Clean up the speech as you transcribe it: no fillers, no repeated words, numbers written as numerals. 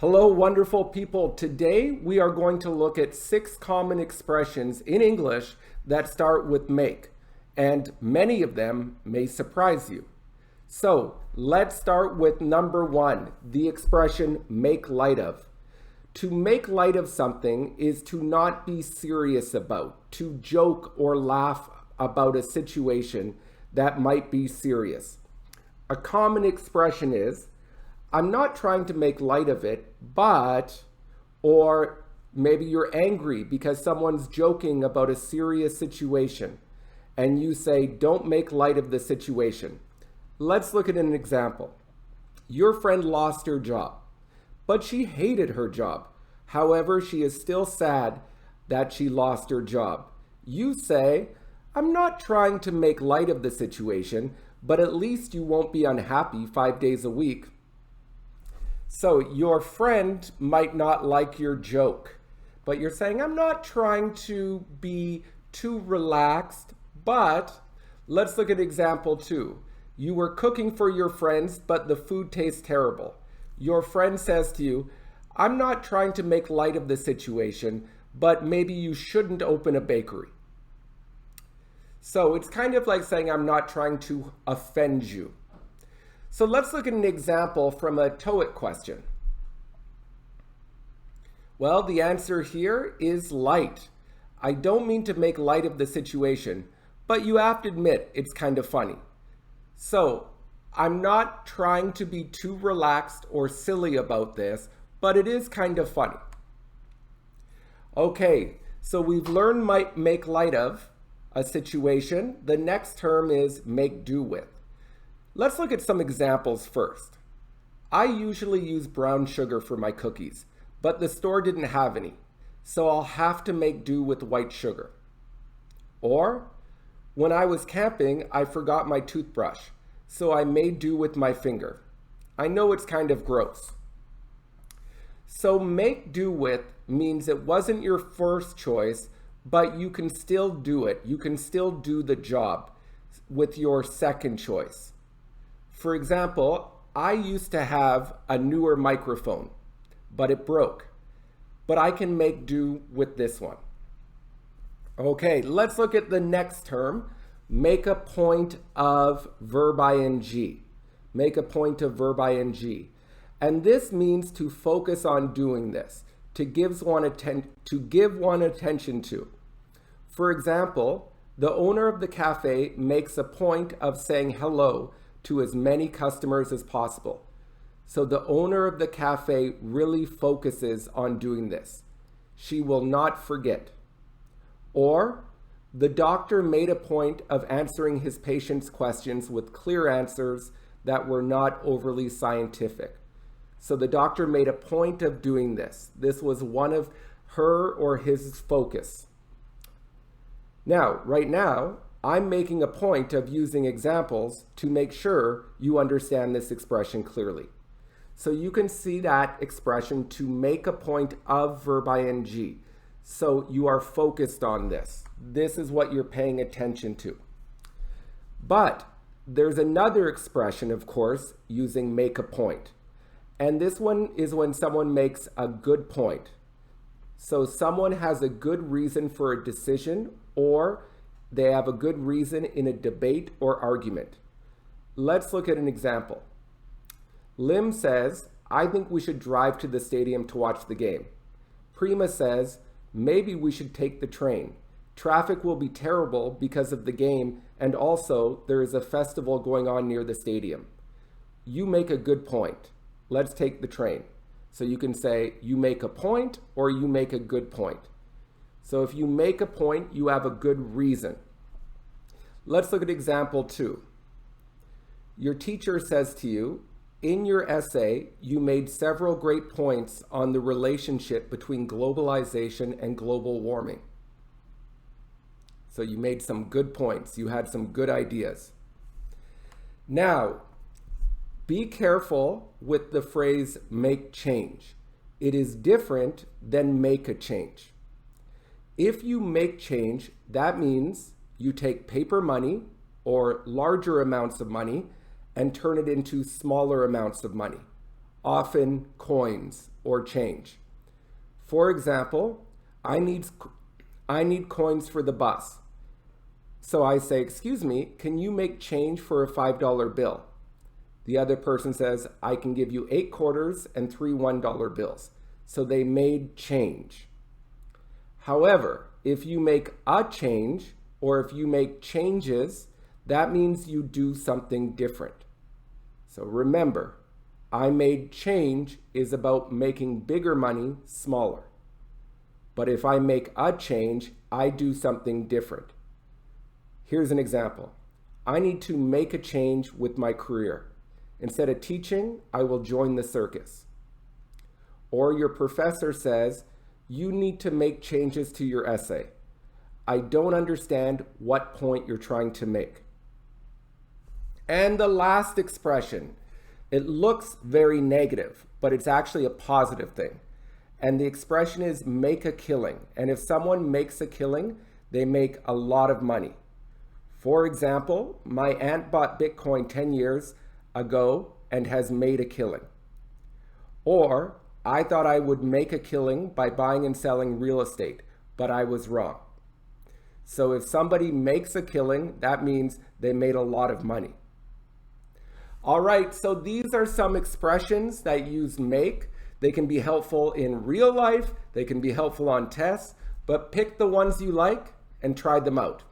Hello, wonderful people. Today we are going to look at 6 common expressions in English that start with make, and many of them may surprise you. So let's start with number 1, the expression make light of. To make light of something is to not be serious about, to joke or laugh about a situation that might be serious. A common expression is, I'm not trying to make light of it, but, or maybe you're angry because someone's joking about a serious situation and you say, don't make light of the situation. Let's look at an example. Your friend lost her job, but she hated her job. However, she is still sad that she lost her job. You say, I'm not trying to make light of the situation, but at least you won't be unhappy 5 days a week. So your friend might not like your joke, but you're saying, I'm not trying to be too relaxed, but let's look at example 2. You were cooking for your friends, but the food tastes terrible. Your friend says to you, I'm not trying to make light of the situation, but maybe you shouldn't open a bakery. So it's kind of like saying, I'm not trying to offend you. So let's look at an example from a TOEIC question. Well, the answer here is light. I don't mean to make light of the situation, but you have to admit it's kind of funny. So I'm not trying to be too relaxed or silly about this, but it is kind of funny. Okay, so we've learned make light of a situation. The next term is make do with. Let's look at some examples first. I usually use brown sugar for my cookies, but the store didn't have any, so I'll have to make do with white sugar. Or, when I was camping, I forgot my toothbrush, so I made do with my finger. I know it's kind of gross. So make do with means it wasn't your first choice, but you can still do it. You can still do the job with your second choice. For example, I used to have a newer microphone, but it broke. But I can make do with this one. Okay, let's look at the next term. Make a point of verb ing. Make a point of verb ing. And this means to focus on doing this, to give one attention to. For example, the owner of the cafe makes a point of saying hello to as many customers as possible. So the owner of the cafe really focuses on doing this. She will not forget. Or, the doctor made a point of answering his patient's questions with clear answers that were not overly scientific. So the doctor made a point of doing this. This was one of her or his focus. Now, right now, I'm making a point of using examples to make sure you understand this expression clearly. So you can see that expression to make a point of verb ing. So you are focused on this. This is what you're paying attention to. But there's another expression, of course, using make a point. And this one is when someone makes a good point. So someone has a good reason for a decision, or they have a good reason in a debate or argument. Let's look at an example. Lim says, I think we should drive to the stadium to watch the game. Prima says, maybe we should take the train. Traffic will be terrible because of the game, and also there is a festival going on near the stadium. You make a good point. Let's take the train. So you can say, you make a point or you make a good point. So if you make a point, you have a good reason. Let's look at example 2. Your teacher says to you, in your essay, you made several great points on the relationship between globalization and global warming. So you made some good points. You had some good ideas. Now, be careful with the phrase make change. It is different than make a change. If you make change, that means you take paper money or larger amounts of money and turn it into smaller amounts of money. often coins or change. For example, I need coins for the bus. So I say, excuse me, can you make change for a $5 bill? The other person says, I can give you 8 quarters and 3 $1 bills. So they made change. However, if you make a change or if you make changes, that means you do something different. So remember, I made change is about making bigger money smaller. But if I make a change, I do something different. Here's an example. I need to make a change with my career. Instead of teaching, I will join the circus. Or your professor says, you need to make changes to your essay. I don't understand what point you're trying to make. And the last expression, it looks very negative, but it's actually a positive thing. And the expression is make a killing. And if someone makes a killing, they make a lot of money. For example, my aunt bought Bitcoin 10 years ago and has made a killing. Or I thought I would make a killing by buying and selling real estate, but I was wrong. So if somebody makes a killing, that means they made a lot of money. All right, so these are some expressions that use make. They can be helpful in real life, they can be helpful on tests, but pick the ones you like and try them out.